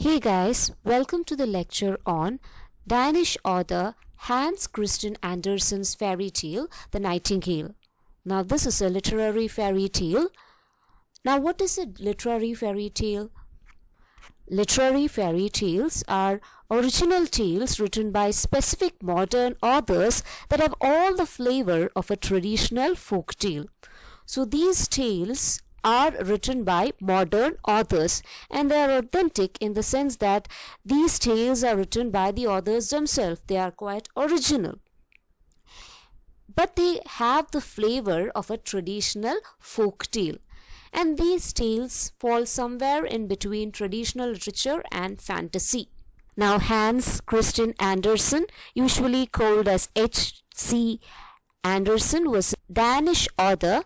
Hey guys, welcome to the lecture on Danish author Hans Christian Andersen's fairy tale, The Nightingale. Now, this is a literary fairy tale. Now, what is a literary fairy tale? Literary fairy tales are original tales written by specific modern authors that have all the flavor of a traditional folk tale. So, these tales are written by modern authors and they are authentic in the sense that these tales are written by the authors themselves. They are quite original, but they have the flavor of a traditional folk tale, and these tales fall somewhere in between traditional literature and fantasy. Now, Hans Christian Andersen, usually called as H.C. Andersen, was a Danish author,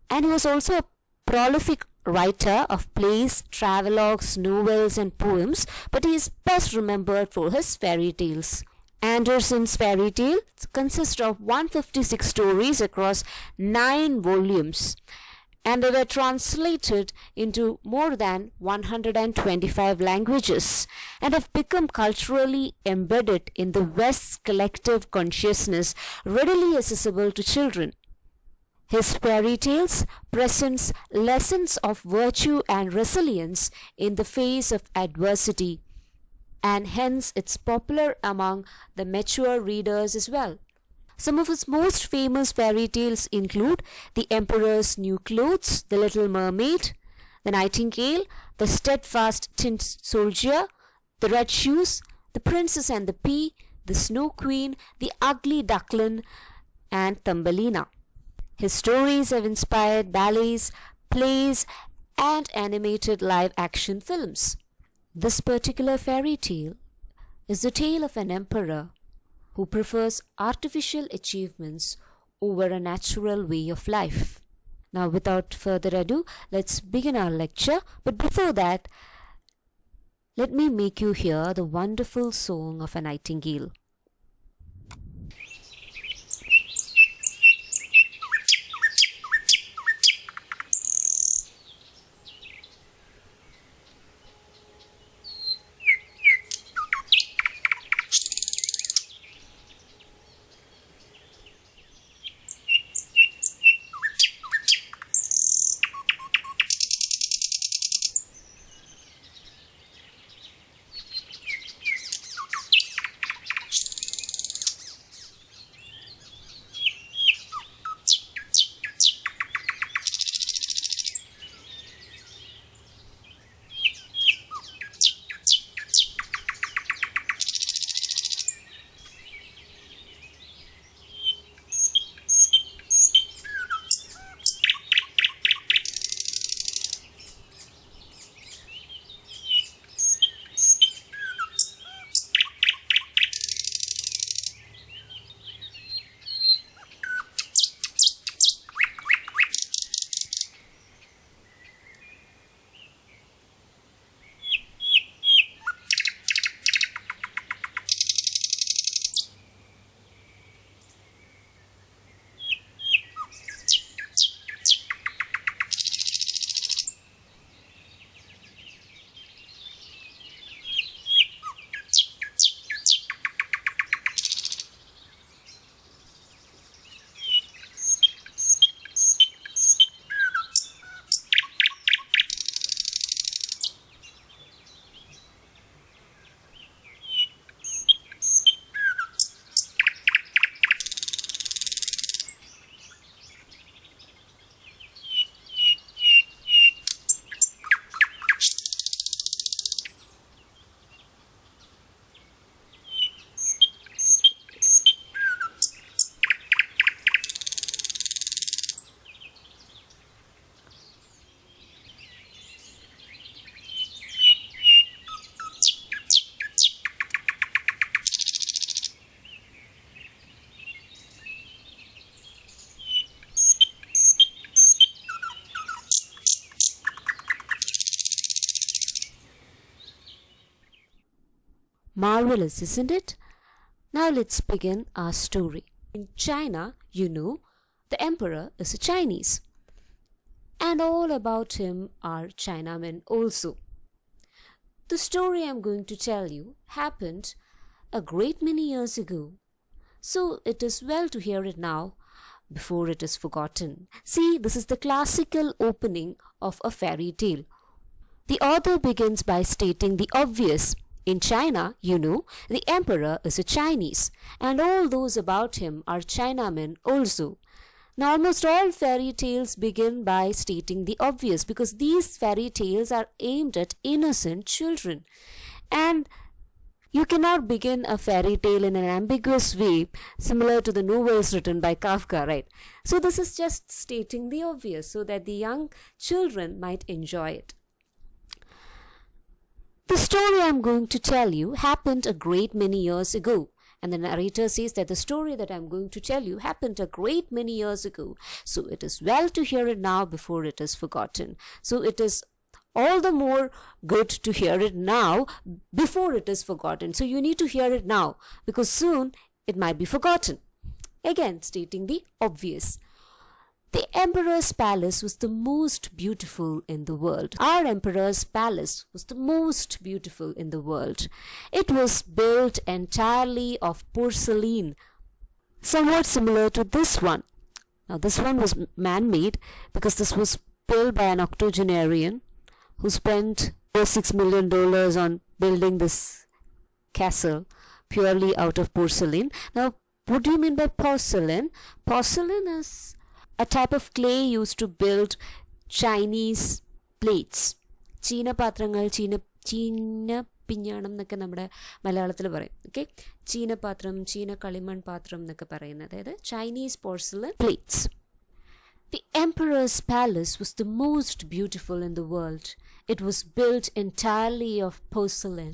and he was also a prolific writer of plays, travelogues, novels and poems, but he is best remembered for his fairy tales. Andersen's fairy tales consist of 156 stories across 9 volumes, and they were translated into more than 125 languages and have become culturally embedded in the West's collective consciousness, readily accessible to children. His fairy tales presents lessons of virtue and resilience in the face of adversity, and hence it's popular among the mature readers as well. Some of his most famous fairy tales include The Emperor's New Clothes, The Little Mermaid, The Nightingale, The Steadfast Tin Soldier, The Red Shoes, The Princess and the Pea, The Snow Queen, The Ugly Duckling, and Thumbelina. His stories have inspired ballets, plays, and animated live-action films. This particular fairy tale is the tale of an emperor who prefers artificial achievements over a natural way of life. Now, without further ado, let's begin our lecture. But before that, let me make you hear the wonderful song of a nightingale. Marvelous, isn't it? Now let's begin our story. In China, the emperor is a Chinese. And all about him are Chinamen also. The story I'm going to tell you happened a great many years ago, so it is well to hear it now before it is forgotten. See, this is the classical opening of a fairy tale. The author begins by stating the obvious. In China, the emperor is a Chinese, and all those about him are Chinamen also. Now, almost all fairy tales begin by stating the obvious because these fairy tales are aimed at innocent children. And you cannot begin a fairy tale in an ambiguous way, similar to the novels written by Kafka, right? So this is just stating the obvious so that the young children might enjoy it. The story I'm going to tell you happened a great many years ago. And the narrator says that the story that I'm going to tell you happened a great many years ago. So it is well to hear it now before it is forgotten. So it is all the more good to hear it now before it is forgotten. So you need to hear it now because soon it might be forgotten. Again, stating the obvious. The emperor's palace was the most beautiful in the world. Our emperor's palace was the most beautiful in the world. It was built entirely of porcelain, somewhat similar to this one. Now this one was man-made because this was built by an octogenarian who spent $6 million on building this castle purely out of porcelain. Now, what do you mean by porcelain? Porcelain is a type of clay used to build Chinese plates. ചീന പാത്രങ്ങൾ ചീന പിഞ്ഞാണം എന്നൊക്കെ നമ്മുടെ മലയാളത്തിൽ പറയും. Okay, ചീനപാത്രം, ചീന കളിമൺ പാത്രം എന്നൊക്കെ പറയുന്നത്, അതായത് Chinese porcelain plates. The emperor's palace was the most beautiful in the world. It was built entirely of porcelain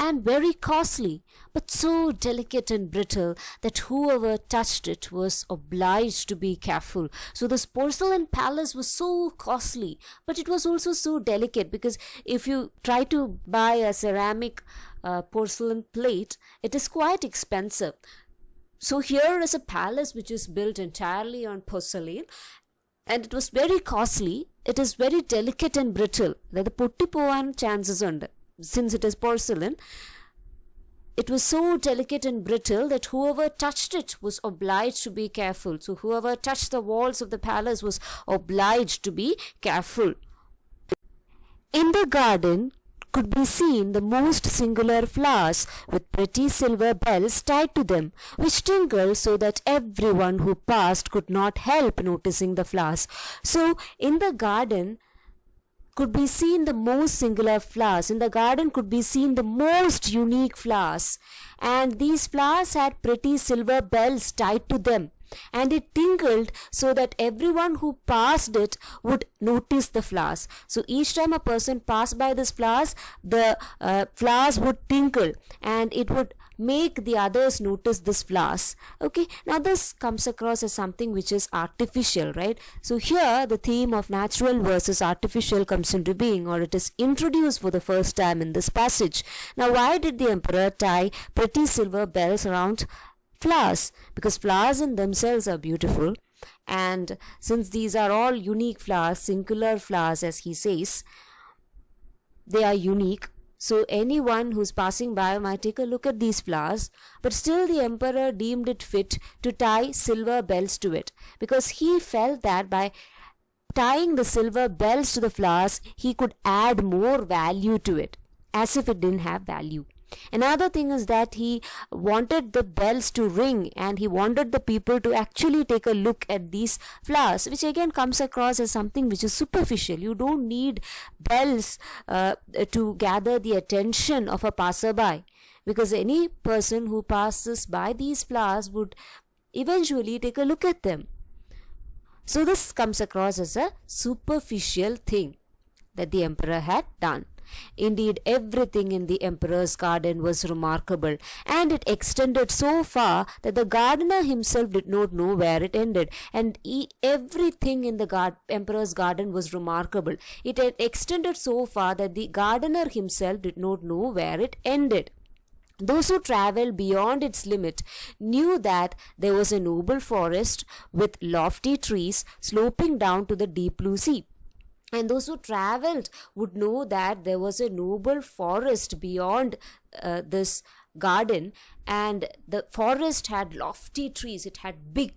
and very costly, but so delicate and brittle that whoever touched it was obliged to be careful. So this porcelain palace was so costly, but it was also so delicate because if you try to buy a ceramic porcelain plate, it is quite expensive. So here is a palace which is built entirely on porcelain, and it was very costly. It is very delicate and brittle. That പൊട്ടി പോവാൻ chances ഉണ്ട്. Since it is porcelain, it was so delicate and brittle that whoever touched it was obliged to be careful. So whoever touched the walls of the palace was obliged to be careful. In the garden could be seen the most singular flowers with pretty silver bells tied to them, which tinkled so that everyone who passed could not help noticing the flowers. So in the garden could be seen the most singular flowers. In the garden could be seen the most unique flowers, and these flowers had pretty silver bells tied to them, and it tinkled so that everyone who passed it would notice the flowers. So each time a person passed by these flowers, the flowers would tinkle and it would make the others notice these flowers. Okay, now this comes across as something which is artificial, right? So here the theme of natural versus artificial comes into being, or it is introduced for the first time in this passage. Now, why did the emperor tie pretty silver bells around flowers? Because flowers in themselves are beautiful, and since these are all unique flowers, singular flowers as he says, they are unique. So anyone who's passing by might take a look at these flowers, but still the emperor deemed it fit to tie silver bells to it, because he felt that by tying the silver bells to the flowers, he could add more value to it, as if it didn't have value. Another thing is that he wanted the bells to ring, and he wanted the people to actually take a look at these flowers, which again comes across as something which is superficial. You don't need bells to gather the attention of a passerby, because any person who passes by these flowers would eventually take a look at them. So this comes across as a superficial thing that the emperor had done. Indeed, everything in the emperor's garden was remarkable, and it extended so far that the gardener himself did not know where it ended. And everything in the emperor's garden was remarkable. It had extended so far that the gardener himself did not know where it ended. Those who travelled beyond its limit knew that there was a noble forest with lofty trees sloping down to the deep blue sea. And those who travelled would know that there was a noble forest beyond this garden, and the forest had lofty trees. It had big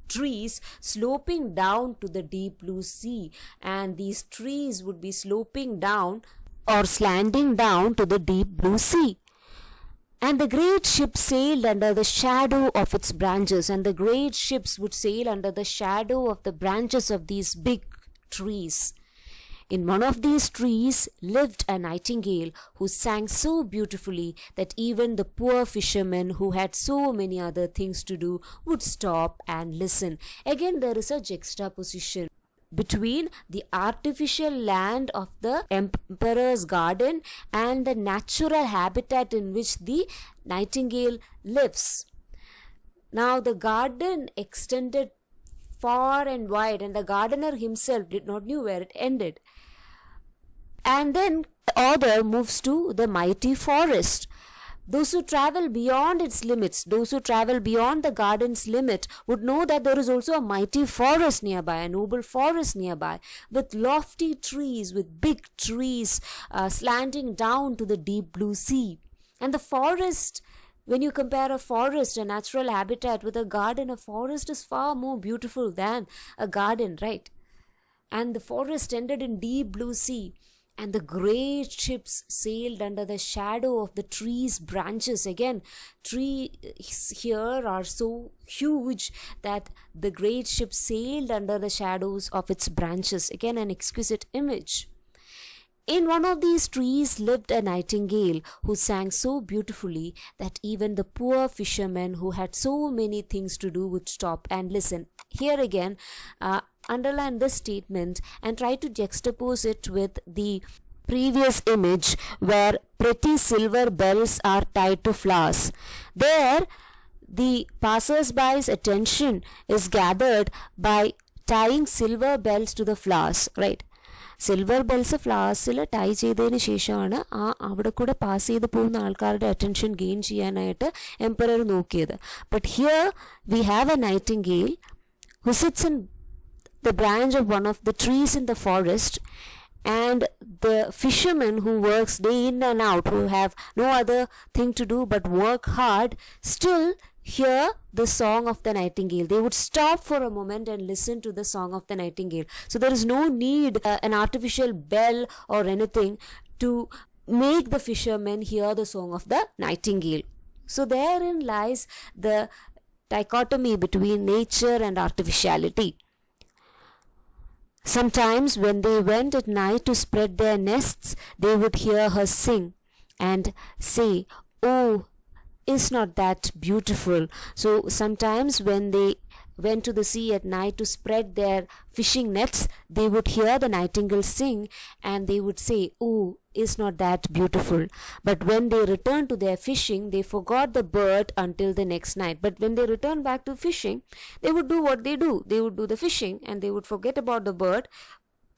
trees sloping down to the deep blue sea, and these trees would be sloping down or slanting down to the deep blue sea. And the great ship sailed under the shadow of its branches, and the great ships would sail under the shadow of the branches of these big trees. In one of these trees lived a nightingale who sang so beautifully that even the poor fishermen, who had so many other things to do, would stop and listen. Again, there is a juxtaposition between the artificial land of the emperor's garden and the natural habitat in which the nightingale lives. Now, the garden extended far and wide, and the gardener himself did not know where it ended. And then the author moves to the mighty forest. Those who travel beyond its limits, those who travel beyond the garden's limit, would know that there is also a mighty forest nearby, a noble forest nearby, with lofty trees, with big trees slanting down to the deep blue sea. And the forest, when you compare a forest, a natural habitat, with a garden, a forest is far more beautiful than a garden, right? And the forest ended in deep blue sea. And the great ships sailed under the shadow of the trees' branches. Again, trees here are so huge that the great ship sailed under the shadows of its branches. Again, an exquisite image. In one of these trees lived a nightingale who sang so beautifully that even the poor fishermen, who had so many things to do, would stop and listen. Here again, underline this statement and try to juxtapose it with the previous image where pretty silver bells are tied to flowers. There, the passers-by's attention is gathered by tying silver bells to the flowers, right? Silver bells ഫ്ലവേഴ്സിൽ tie ചെയ്തതിന് ശേഷമാണ് അവിടെ കൂടെ pass ചെയ്ത് പോകുന്ന ആൾക്കാരുടെ attention gain ചെയ്യാനായിട്ട് emperor നോക്കിയത്. But here we have a nightingale who sits in the branch of one of the trees in the forest, and the fishermen who works day in and out, who have no other thing to do but work hard, still hear the song of the nightingale. They would stop for a moment and listen to the song of the nightingale. So there is no need an artificial bell or anything to make the fishermen hear the song of the nightingale. So therein lies the dichotomy between nature and artificiality. Sometimes when they went at night to spread their nests, they would hear her sing and say, "Oh, is not that beautiful?" So sometimes when they went to the sea at night to spread their fishing nets, they would hear the nightingale sing and they would say, "Oh, is not that beautiful?" But when they returned to their fishing, they forgot the bird until the next night. But when they returned back to fishing, they would do what they do. They would do the fishing and they would forget about the bird.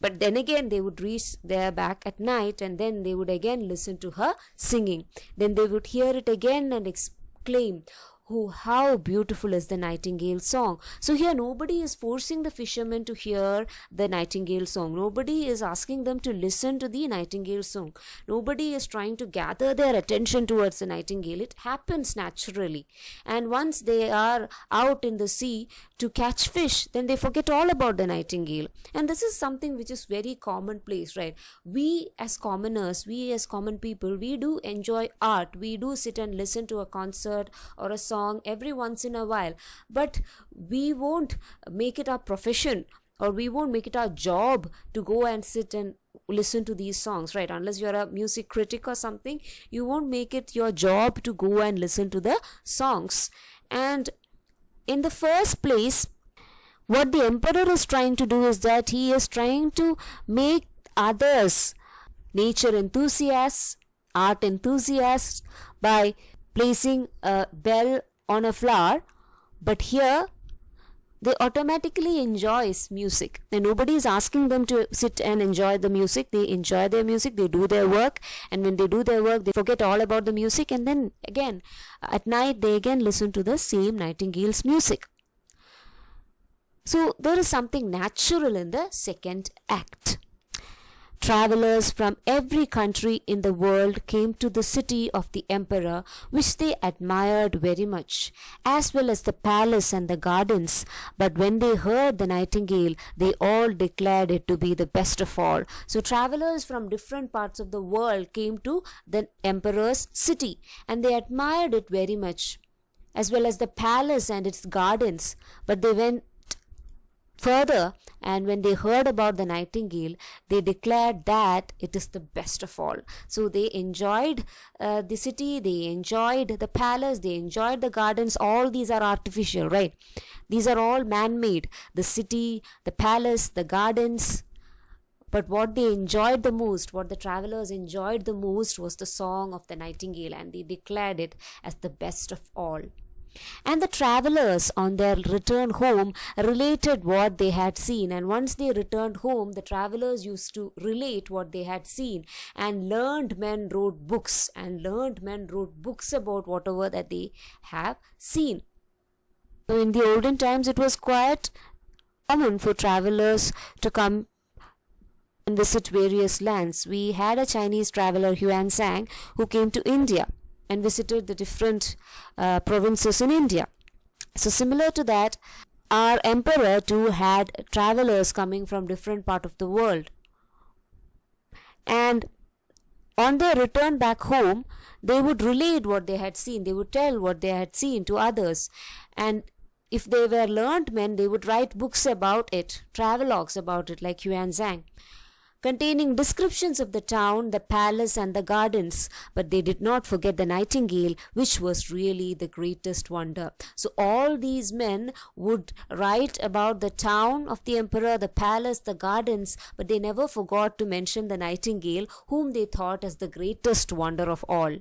But then again, they would reach there back at night, and then they would again listen to her singing. Then they would hear it again and exclaim, "Oh, how beautiful is the nightingale song." So here nobody is forcing the fishermen to hear the nightingale song. Nobody is asking them to listen to the nightingale song. Nobody is trying to gather their attention towards the nightingale. It happens naturally. And once they are out in the sea to catch fish, then they forget all about the nightingale. And this is something which is very commonplace, right? We as commoners, we as common people, we do enjoy art. We do sit and listen to a concert or a song every once in a while, but we won't make it our profession, or we won't make it our job to go and sit and listen to these songs, right? Unless you're a music critic or something, you won't make it your job to go and listen to the songs. And in the first place, what the emperor is trying to do is that he is trying to make others nature enthusiasts, art enthusiasts, by placing a bell on a flower. But here they automatically enjoy music, and nobody is asking them to sit and enjoy the music. They enjoy their music, they do their work, and when they do their work, they forget all about the music, and then again at night they again listen to the same nightingale's music. So there is something natural in the second act. travelers from every country in the world came to the city of the emperor, which they admired very much, as well as the palace and the gardens. But when they heard the nightingale, they all declared it to be the best of all. So travelers from different parts of the world came to the emperor's city, and they admired it very much, as well as the palace and its gardens. But they went further, and when they heard about the nightingale, they declared that it is the best of all. So they enjoyed the city, they enjoyed the palace, they enjoyed the gardens. All these are artificial, right? These are all man-made. The city, the palace, the gardens. But what they enjoyed the most, what the travelers enjoyed the most, was the song of the nightingale, and they declared it as the best of all. And the travelers on their return home related what they had seen, and once they returned home, the travelers used to relate what they had seen, and learned men wrote books, about whatever that they have seen. So in the olden times, it was quite common for travelers to come and visit various lands. We had a Chinese traveler, Huan Sang, who came to India and visited the different provinces in India. So similar to that, our emperor too had travelers coming from different part of the world. And on their return back home, they would relate what they had seen. They would tell what they had seen to others. And if they were learned men, they would write books about it, travelogues about it, like Huan Zhang, containing descriptions of the town, the palace and the gardens. But they did not forget the nightingale, which was really the greatest wonder. So all these men would write about the town of the emperor, the palace, the gardens, but they never forgot to mention the nightingale, whom they thought as the greatest wonder of all.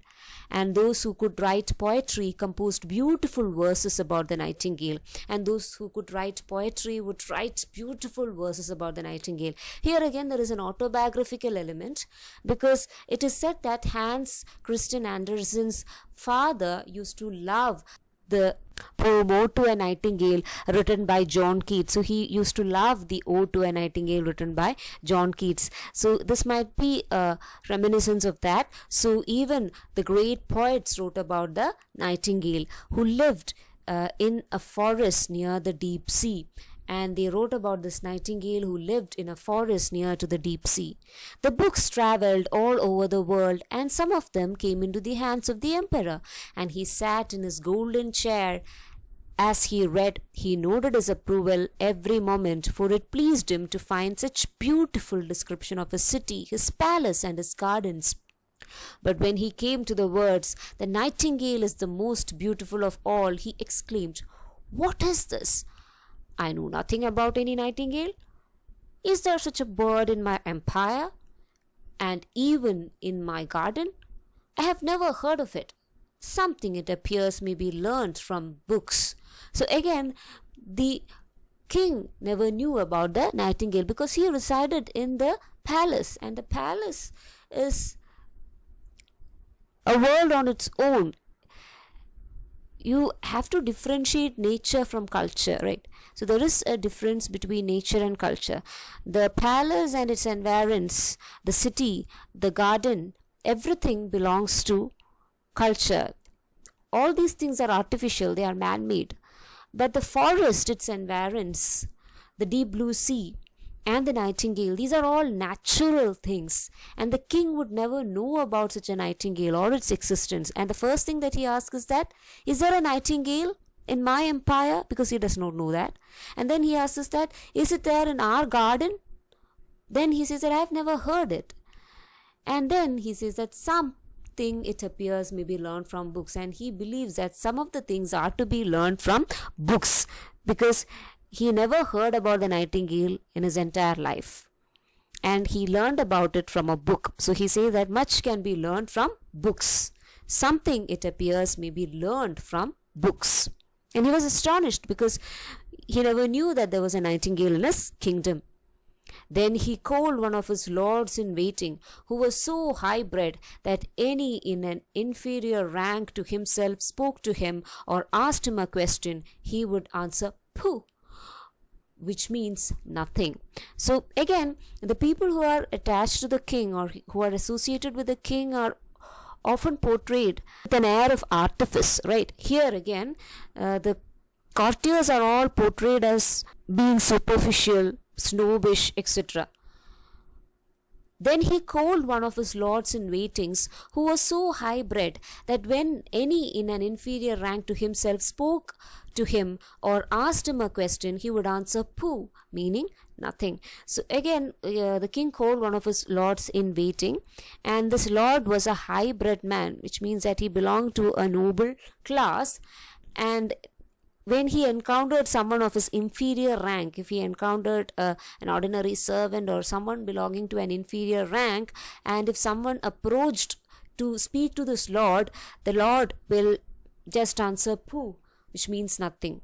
And those who could write poetry composed beautiful verses about the nightingale, and those who could write poetry would write beautiful verses about the nightingale. Here again there is an autobiographical element, because it is said that Hans Christian Andersen's father used to love the poem Ode to a Nightingale written by John Keats. So he used to love the Ode to a Nightingale written by John Keats. So this might be a reminiscence of that. So even the great poets wrote about the nightingale, who lived in a forest near the deep sea. And they wrote about this nightingale who lived in a forest near to the deep sea. The books travelled all over the world, and some of them came into the hands of the emperor, and he sat in his golden chair. As he read, he noted his approval every moment, for it pleased him to find such beautiful description of his city, his palace and his gardens. But when he came to the words, "The nightingale is the most beautiful of all," he exclaimed, "What is this? I know nothing about any nightingale. Is there such a bird in my empire, and even in my garden? I have never heard of it. Something, it appears, may be learnt from books." So again, the king never knew about the nightingale, because he resided in the palace, and the palace is a world on its own. You have to differentiate nature from culture, right? So there is a difference between nature and culture. The palace and its environs, the city, the garden, everything belongs to culture. All these things are artificial, they are man-made. But the forest, its environs, the deep blue sea, and the nightingale, these are all natural things, and the king would never know about such a nightingale or its existence. And the first thing that he asks is that, is there a nightingale in my empire? Because he does not know that. And then he asks that, is it there in our garden? Then he says that I have never heard it. And then he says that something, it appears, may be learned from books, and he believes that some of the things are to be learned from books, because he never heard about the nightingale in his entire life, and he learned about it from a book. So he says that much can be learned from books. Something, it appears, may be learned from books. And he was astonished, because he never knew that there was a nightingale in his kingdom. Then he called one of his lords in waiting, who was so high-bred that any in an inferior rank to himself spoke to him or asked him a question, he would answer, "Pooh! which means nothing. So again, the people who are attached to the king or who are associated with the king are often portrayed with an air of artifice, right? Here again, the courtiers are all portrayed as being superficial, snobbish, etc. Then he called one of his lords in waitings, who was so high-bred that when any in an inferior rank to himself spoke to him or asked him a question, he would answer "pooh," meaning nothing. So again, the king called one of his lords in waiting, and this lord was a high-bred man, which means that he belonged to a noble class. And when he encountered someone of his inferior rank, if he encountered an ordinary servant or someone belonging to an inferior rank, and if someone approached to speak to this lord, the lord will just answer "pooh," which means nothing.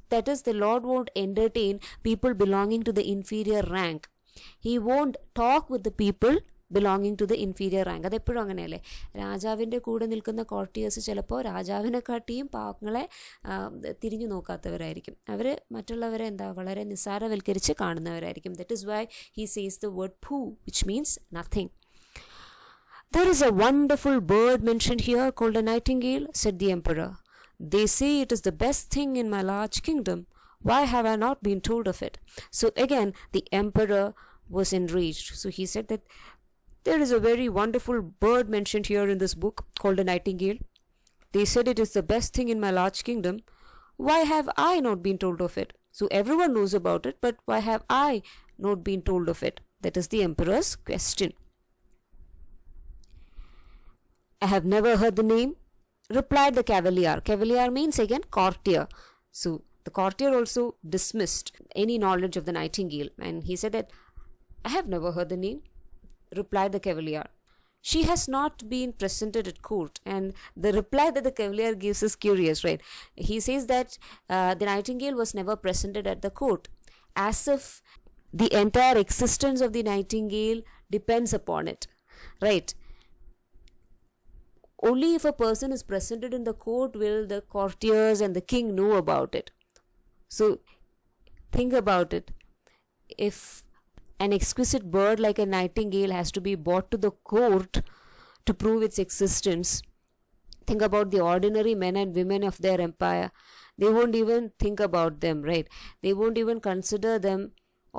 That is, the lord won't entertain people belonging to the inferior rank. He won't talk with the people belonging to the inferior rank. അതെപ്പോഴും അങ്ങനെയല്ലേ? രാജാവിൻ്റെ കൂടെ നിൽക്കുന്ന courtiers ചിലപ്പോൾ രാജാവിനെക്കാട്ടിയും പാവങ്ങളെ തിരിഞ്ഞു നോക്കാത്തവരായിരിക്കും. അവർ മറ്റുള്ളവരെ വളരെ നിസ്സാരവൽക്കരിച്ച് കാണുന്നവരായിരിക്കും. That is why he says the word "pooh," which means nothing. "There is a wonderful bird mentioned here called a nightingale," said the emperor. "They say it is the best thing in my large kingdom. Why have I not been told of it?" So again, the emperor was enraged. So he said that there is a very wonderful bird mentioned here in this book called a nightingale. They said it is the best thing in my large kingdom. Why have I not been told of it? So everyone knows about it, but why have I not been told of it? That is the emperor's question. "I have never heard the name," replied the cavalier. Cavalier means again courtier. So the courtier also dismissed any knowledge of the nightingale, and he said that, "I have never heard the name," replied the cavalier. "She has not been presented at court." And the reply that the cavalier gives is curious, right? He says that the nightingale was never presented at the court, as if the entire existence of the nightingale depends upon it, right? Only if a person is presented in the court will the courtiers and the king know about it. So think about it. If an exquisite bird like a nightingale has to be brought to the court to prove its existence, think about the ordinary men and women of their empire. They won't even think about them, right? They won't even consider them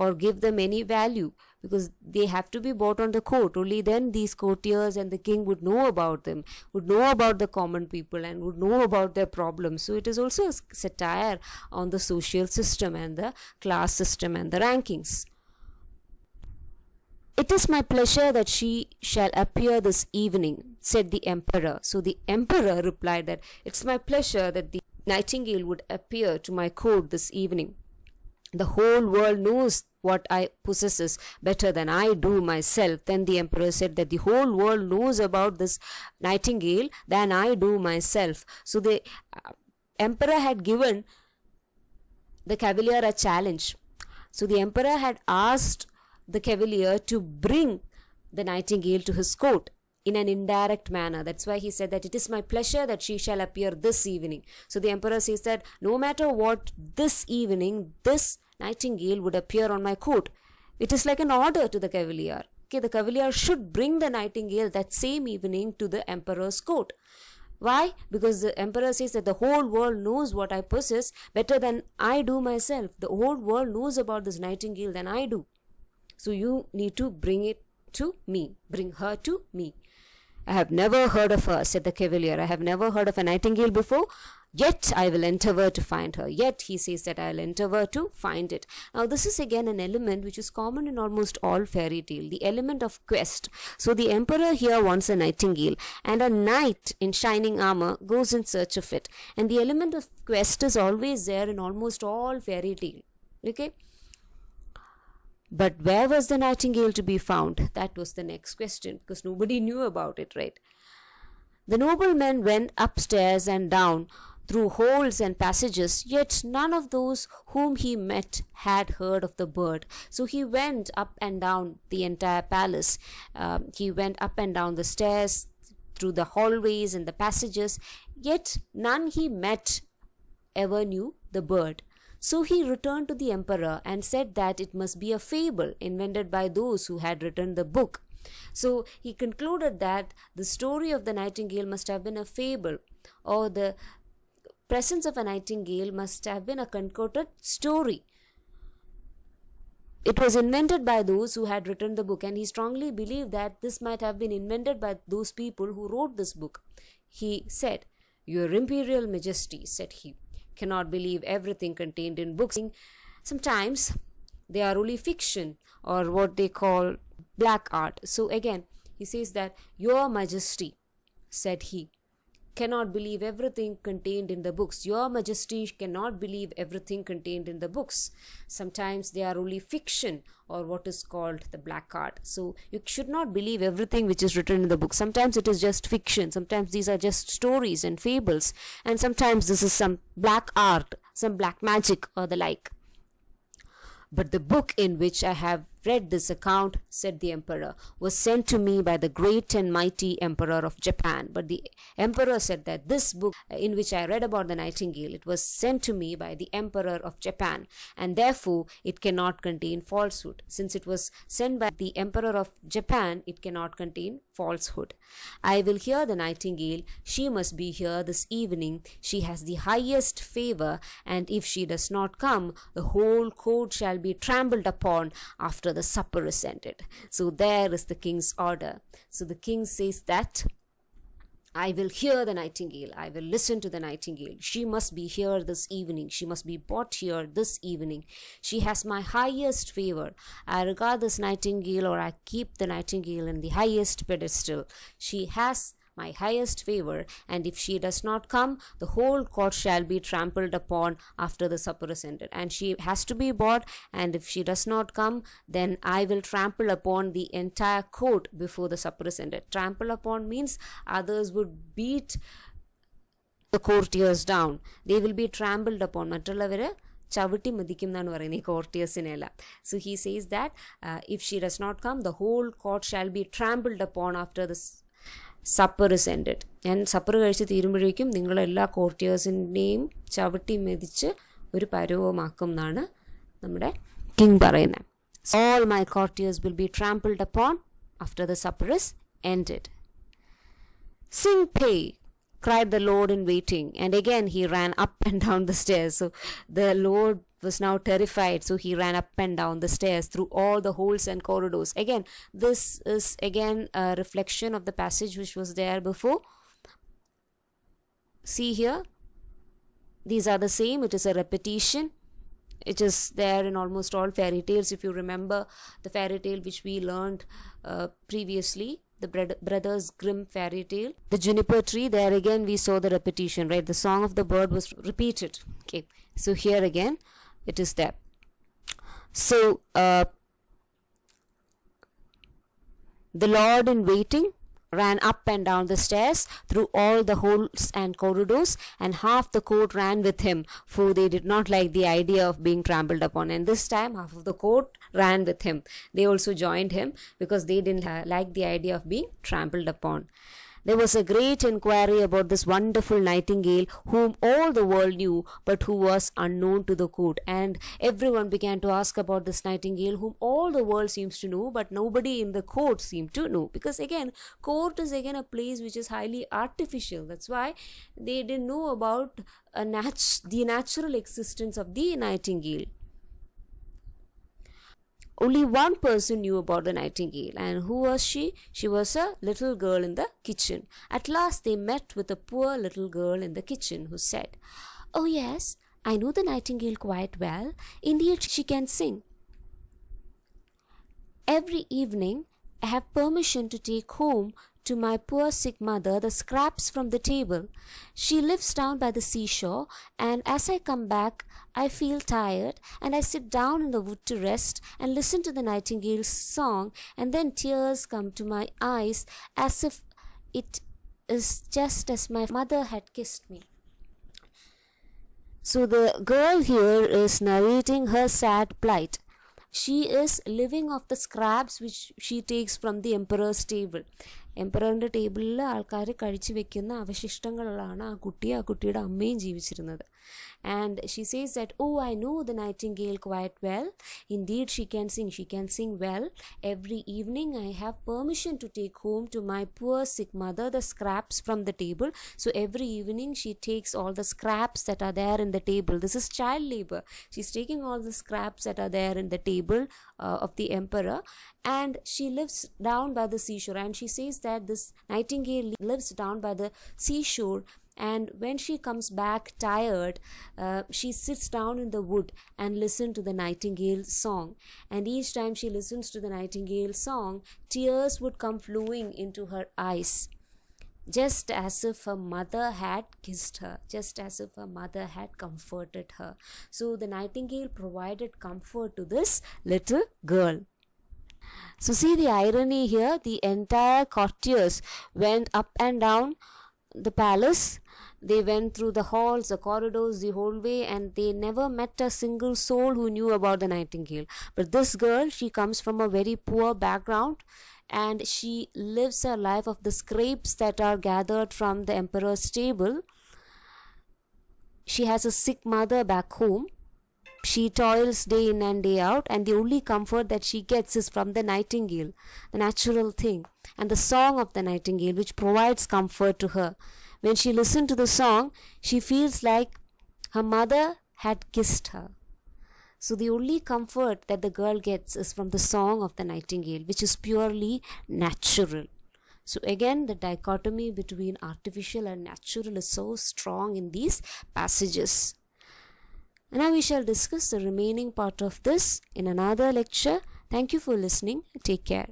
or give them any value, because they have to be brought on the court. Only then these courtiers and the king would know about them, would know about the common people, and would know about their problems. So it is also a satire on the social system and the class system and the rankings. "It is my pleasure that she shall appear this evening," said the emperor. So the emperor replied that it's my pleasure that the nightingale would appear to my court this evening. "The whole world knows what I possesses better than I do myself." Then the emperor said that the whole world knows about this nightingale than I do myself. So the emperor had given the cavalier a challenge. So the emperor had asked the cavalier to bring the nightingale to his court in an indirect manner. That's why he said that it is my pleasure that she shall appear this evening. So the emperor says that no matter what, this evening this nightingale would appear on my court. It is like an order to the cavalier. Okay, the cavalier should bring the nightingale that same evening to the emperor's court. Why? Because the emperor says that the whole world knows what I possess better than I do myself. The whole world knows about this nightingale than I do. So you need to bring it to me. Bring her to me. "I have never heard of her," said the cavalier. "I have never heard of a nightingale before. Yet I will endeavor to find her." Yet he says that I will endeavor to find it. Now this is again an element which is common in almost all fairy tale, the element of quest. So the emperor here wants a nightingale, and a knight in shining armor goes in search of it. And the element of quest is always there in almost all fairy tale. Okay? But where was the nightingale to be found? That was the next question, because nobody knew about it, right? "The noblemen went upstairs and down through holes and passages, yet none of those whom he met had heard of the bird." So he went up and down the entire palace. He went up and down the stairs, through the hallways and the passages, yet none he met ever knew the bird. So he returned to the emperor and said that it must be a fable invented by those who had written the book. So he concluded that the story of the nightingale must have been a fable, or the presence of a nightingale must have been a concocted story. It was invented by those who had written the book, and he strongly believed that this might have been invented by those people who wrote this book. He said, "Your Imperial Majesty," said he, "cannot believe everything contained in books. Sometimes they are only fiction, or what they call black art." So again, he says that, "Your Majesty," said he, "cannot believe everything contained in the books. Your Majesty cannot believe everything contained in the books. Sometimes they are only fiction, or what is called the black art." So you should not believe everything which is written in the book. Sometimes it is just fiction. Sometimes these are just stories and fables. And sometimes this is some black art, some black magic or the like. "But the book in which I have read this account," said the emperor, "was sent to me by the great and mighty emperor of Japan." But the emperor said that this book in which I read about the nightingale, it was sent to me by the emperor of Japan, and therefore it cannot contain falsehood. Since it was sent by the emperor of Japan, it cannot contain falsehood. "I will hear the nightingale. She must be here this evening. She has the highest favor, and if she does not come, the whole court shall be trampled upon after the supper is ended." So there is the king's order. So the king says that, "I will hear the nightingale. I will listen to the nightingale. She must be here this evening. She must be brought here this evening. She has my highest favor. I regard this nightingale, or I keep the nightingale in the highest pedestal. She has my highest favor, and if she does not come, the whole court shall be trampled upon after the supper is ended." And she has to be bought, and if she does not come, then I will trample upon the entire court before the supper is ended. Trample upon means others would beat the courtiers down. They will be trampled upon. മറ്റുള്ളവര് ചവിട്ടി മതിക്കും എന്നാണ് പറയുന്നത് ഈ കോർട്ടിയേഴ്സിനെല്ലാം. So he says that if she does not come, the whole court shall be trampled upon after the supper is ended. ഞാൻ supper കഴിച്ച് തീരുമ്പോഴേക്കും നിങ്ങളെല്ലാ കോർട്ടിയേഴ്സിൻ്റെയും ചവിട്ടി മെതിച്ച് ഒരു പരുവമാക്കും എന്നാണ് നമ്മുടെ കിങ് പറയുന്നത്. "All my courtiers will be trampled upon after the supper is ended." "Sing pay," cried the lord in waiting, and again he ran up and down the stairs. So the lord was now terrified, so he ran up and down the stairs through all the holes and corridors. Again, this is again a reflection of the passage which was there before. See here, these are the same. It is a repetition. It is there in almost all fairy tales. If you remember the fairy tale which we learned previously, the Brothers Grimm fairy tale, the juniper tree, there again we saw the repetition, right? The song of the bird was repeated. Okay, so here again it is there. So the lord in waiting ran up and down the stairs through all the holes and corridors, and half the court ran with him, for they did not like the idea of being trampled upon. And this time half of the court ran with him. They also joined him because they didn't like the idea of being trampled upon. There was a great inquiry about this wonderful nightingale, whom all the world knew, but who was unknown to the court. And everyone began to ask about this nightingale, whom all the world seems to know, but nobody in the court seemed to know. Because again, court is again a place which is highly artificial. That's why they didn't know about the natural existence of the nightingale. Only one person knew about the nightingale. And who was she? She was a little girl in the kitchen. At last they met with a poor little girl in the kitchen who said, "Oh yes, I know the nightingale quite well. Indeed, she can sing. Every evening I have permission to take home to my poor sick mother the scraps from the table. She lives down by the seashore, and as I come back I feel tired, and I sit down in the wood to rest and listen to the nightingale's song, and then tears come to my eyes as if it is just as my mother had kissed me." So the girl here is narrating her sad plight. She is living off the scraps which she takes from the emperor's table. എംപററിൻ്റെ ടേബിളിൽ ആൾക്കാർ കഴിച്ചു വെക്കുന്ന അവശിഷ്ടങ്ങളിലാണ് ആ കുട്ടിയുടെ അമ്മയും ജീവിച്ചിരുന്നത്. And she says that, oh, I know the nightingale quite well. Indeed, she can sing well. Every evening I have permission to take home to my poor sick mother the scraps from the table. So every evening she takes all the scraps that are there in the table. This is child labor. She's taking all the scraps that are there in the table of the emperor, and she lives down by the seashore. And she says that this nightingale lives down by the seashore, and when she comes back tired, she sits down in the wood and listens to the nightingale song. And each time she listens to the nightingale song, tears would come flowing into her eyes, just as if her mother had kissed her, just as if her mother had comforted her. So the nightingale provided comfort to this little girl. So see the irony here. The entire courtiers went up and down the palace. They went through the halls, the corridors, the hallway, and they never met a single soul who knew about the nightingale. But this girl, she comes from a very poor background, and she lives her life of the scraps that are gathered from the emperor's table. She has a sick mother back home. She toils day in and day out, and the only comfort that she gets is from the nightingale, the natural thing, and the song of the nightingale, which provides comfort to her. When she listens to the song, she feels like her mother had kissed her. So the only comfort that the girl gets is from the song of the nightingale, which is purely natural. So again, the dichotomy between artificial and natural is so strong in these passages. And now we shall discuss the remaining part of this in another lecture. Thank you for listening. Take care.